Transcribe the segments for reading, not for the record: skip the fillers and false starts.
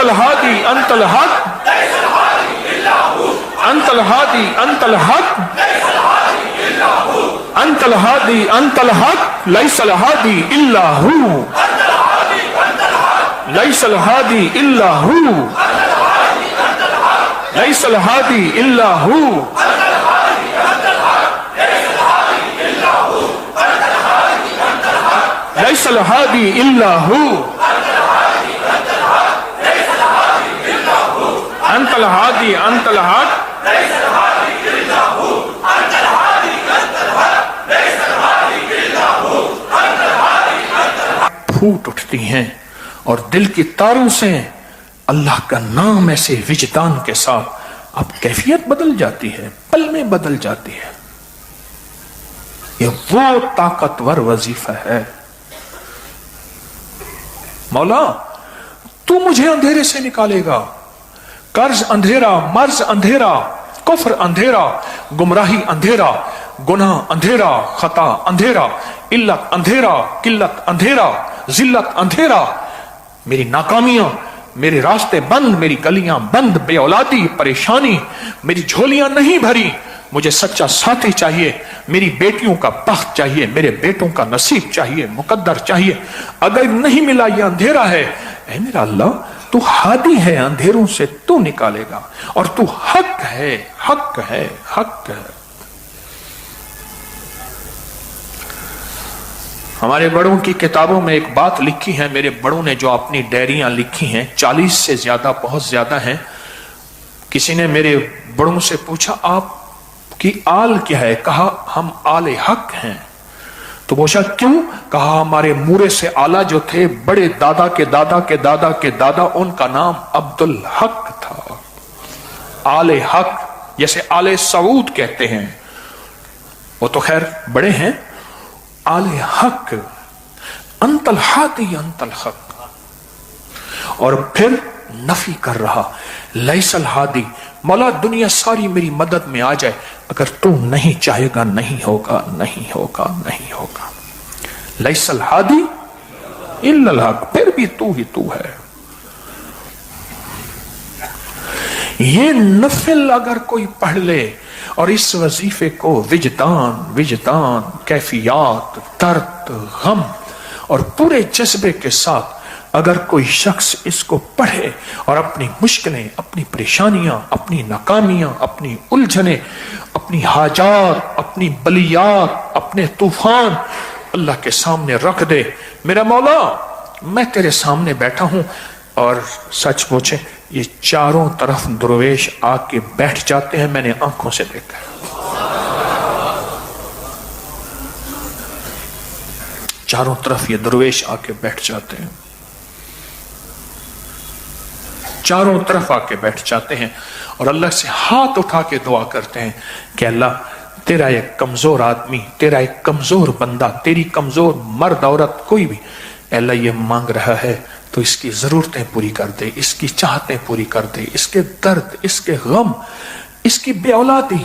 الهادي انت الحق انت الهادي انت الحق انت الهادي انت الحق ليس الهادي الا هو ليس الهادي الا هو ليس الهادي الا هو ليس الهادي الا هو انت الهادي انت الحق پھوٹ اٹھتی ہیں اور دل کی تاروں سے اللہ کا نام ایسے وجدان کے ساتھ اب کیفیت بدل جاتی ہے، پل میں بدل جاتی ہے۔ یہ وہ طاقتور وظیفہ ہے۔ مولا تو مجھے اندھیرے سے نکالے گا، قرض اندھیرا، مرض اندھیرا، کفر اندھیرا، گمراہی اندھیرا، گناہ اندھیرا، خطا اندھیرا، علت اندھیرا، قلت اندھیرا، ذلت اندھیرا، میری ناکامیاں، میرے راستے بند، میری گلیاں بند، بے اولادی، پریشانی، میری جھولیاں نہیں بھری، مجھے سچا ساتھی چاہیے، میری بیٹیوں کا بخت چاہیے، میرے بیٹوں کا نصیب چاہیے، مقدر چاہیے، اگر نہیں ملا یہ اندھیرا ہے، اے میرا اللہ تو ہادی ہے، اندھیروں سے تو نکالے گا، اور تو حق ہے، حق ہے، حق ہے۔ ہمارے بڑوں کی کتابوں میں ایک بات لکھی ہے، میرے بڑوں نے جو اپنی ڈائریاں لکھی ہیں 40 سے زیادہ، بہت زیادہ ہیں۔ کسی نے میرے بڑوں سے پوچھا آپ کی آل کیا ہے؟ کہا ہم آل حق ہیں۔ تو پوچھا کیوں؟ کہا ہمارے مورے سے آلہ جو تھے، بڑے دادا کے دادا کے دادا کے دادا، ان کا نام عبدالحق تھا۔ آل حق جیسے آل سعود کہتے ہیں، وہ تو خیر بڑے ہیں۔ آل حق، انت الحادی انت الحق، اور پھر نفی کر رہا، لیس الحادی، مولا دنیا ساری میری مدد میں آ جائے، اگر تو نہیں چاہے گا نہیں ہوگا، نہیں ہوگا، نہیں ہوگا۔ لیس الحادی الا الحق، پھر بھی تو ہی تو ہے۔ یہ نفل اگر کوئی پڑھ لے اور اس وظیفے کو وجدان، کیفیات، درد، غم اور پورے جذبے کے ساتھ اگر کوئی شخص اس کو پڑھے اور اپنی مشکلیں، اپنی پریشانیاں، اپنی ناکامیاں، اپنی الجھنیں، اپنی حاجات، اپنی بلیات، اپنے طوفان اللہ کے سامنے رکھ دے، میرا مولا میں تیرے سامنے بیٹھا ہوں، اور سچ پوچھے یہ چاروں طرف درویش آ کے بیٹھ جاتے ہیں، میں نے آنکھوں سے دیکھا ہے۔ چاروں طرف یہ درویش آ کے بیٹھ جاتے ہیں، چاروں طرف آ کے بیٹھ جاتے ہیں، اور اللہ سے ہاتھ اٹھا کے دعا کرتے ہیں کہ اللہ تیرا ایک کمزور آدمی، تیرا ایک کمزور بندہ، تیری کمزور مرد عورت کوئی بھی، اے اللہ یہ مانگ رہا ہے تو اس کی ضرورتیں پوری کر دے، اس کی چاہتیں پوری کر دے، اس کے درد، اس کے غم، اس کی بے اولادی،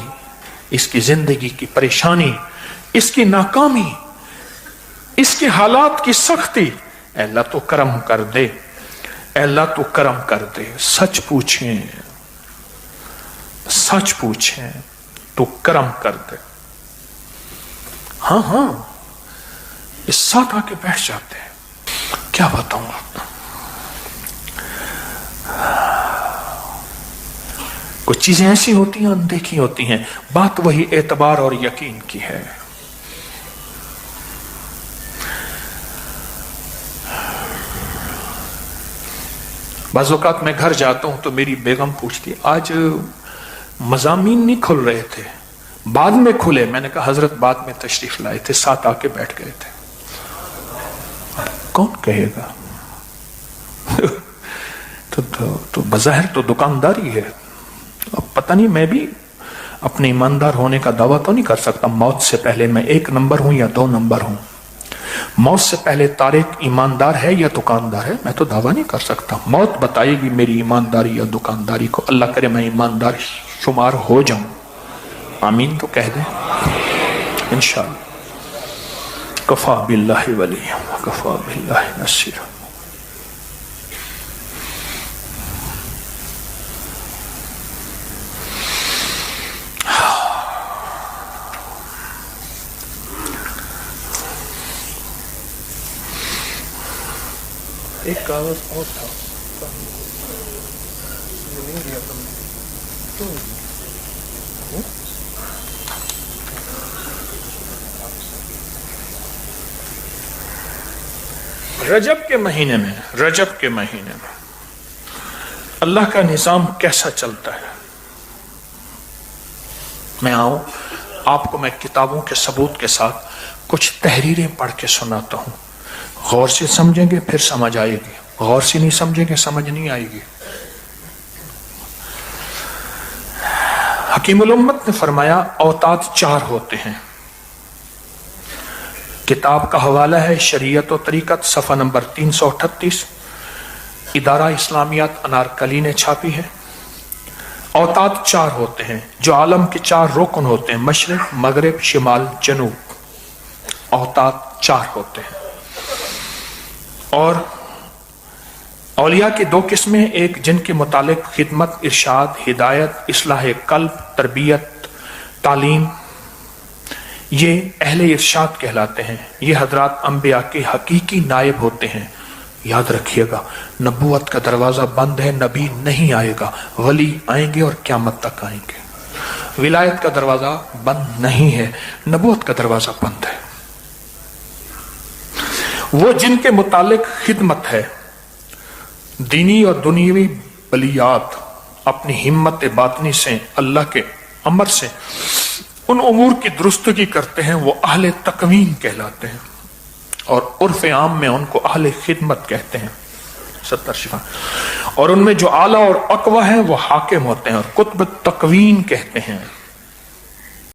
اس کی زندگی کی پریشانی، اس کی ناکامی، اس کے حالات کی سختی، اے اللہ تو کرم کر دے، اے اللہ تو کرم کر دے۔ سچ پوچھیں، سچ پوچھیں تو کرم کر دے۔ ہاں ہاں اس ساتھ آ کے بیٹھ جاتے ہیں۔ کیا بتاؤں آپ، کچھ چیزیں ایسی ہوتی ہیں اندیکھی ہوتی ہیں، بات وہی اعتبار اور یقین کی ہے۔ بعض اوقات میں گھر جاتا ہوں تو میری بیگم پوچھتی آج مضامین نہیں کھل رہے تھے، بعد میں کھلے۔ میں نے کہا حضرت بعد میں تشریف لائے تھے، ساتھ آ کے بیٹھ گئے تھے۔ کون کہے گا؟ تو بظاہر تو دکانداری ہے۔ اب پتہ نہیں، میں بھی اپنے ایماندار ہونے کا دعویٰ تو نہیں کر سکتا، موت سے پہلے میں 1 نمبر ہوں یا 2 نمبر ہوں۔ موت سے پہلے طارق ایماندار ہے یا دکاندار ہے، میں تو دعویٰ نہیں کر سکتا۔ موت بتائے گی میری ایمانداری یا دکانداری کو۔ اللہ کرے میں ایماندار شمار ہو جاؤں، آمین تو کہہ دیں انشاءاللہ۔ کفا باللہ ولی کفا باللہ نصیر۔ ایک کاغذ اور تھا یہ نہیں دیا تم نے کیوں نہیں دیا؟ رجب کے مہینے میں اللہ کا نظام کیسا چلتا ہے؟ میں آؤں آپ کو میں کتابوں کے ثبوت کے ساتھ کچھ تحریریں پڑھ کے سناتا ہوں. غور سے سمجھیں گے پھر سمجھ آئے گی، غور سے نہیں سمجھیں گے سمجھ نہیں آئے گی. حکیم الامت نے فرمایا اوتاد 4 ہوتے ہیں. کتاب کا حوالہ ہے شریعت و طریقت، صفحہ نمبر 338، ادارہ اسلامیات انارکلی نے چھاپی ہے. اوتاد 4 ہوتے ہیں جو عالم کے 4 رکن ہوتے ہیں، مشرق، مغرب، شمال، جنوب. اوتاد 4 ہوتے ہیں. اور اولیاء کی 2 قسمیں، ایک جن کے متعلق خدمت، ارشاد، ہدایت، اصلاح قلب، تربیت، تعلیم، یہ اہل ارشاد کہلاتے ہیں. یہ حضرات انبیاء کے حقیقی نائب ہوتے ہیں. یاد رکھیے گا نبوت کا دروازہ بند ہے، نبی نہیں آئے گا، ولی آئیں گے اور قیامت تک آئیں گے. ولایت کا دروازہ بند نہیں ہے، نبوت کا دروازہ بند ہے. وہ جن کے متعلق خدمت ہے، دینی اور دنیاوی بلیات، اپنی ہمت باطنی سے، اللہ کے امر سے ان امور کی درستگی کرتے ہیں، وہ اہل تکوین کہلاتے ہیں. اور عرف عام میں ان کو اہل خدمت کہتے ہیں. 70 شفا. اور ان میں جو اعلیٰ اور اقوی ہیں وہ حاکم ہوتے ہیں اور قطب تکوین کہتے ہیں.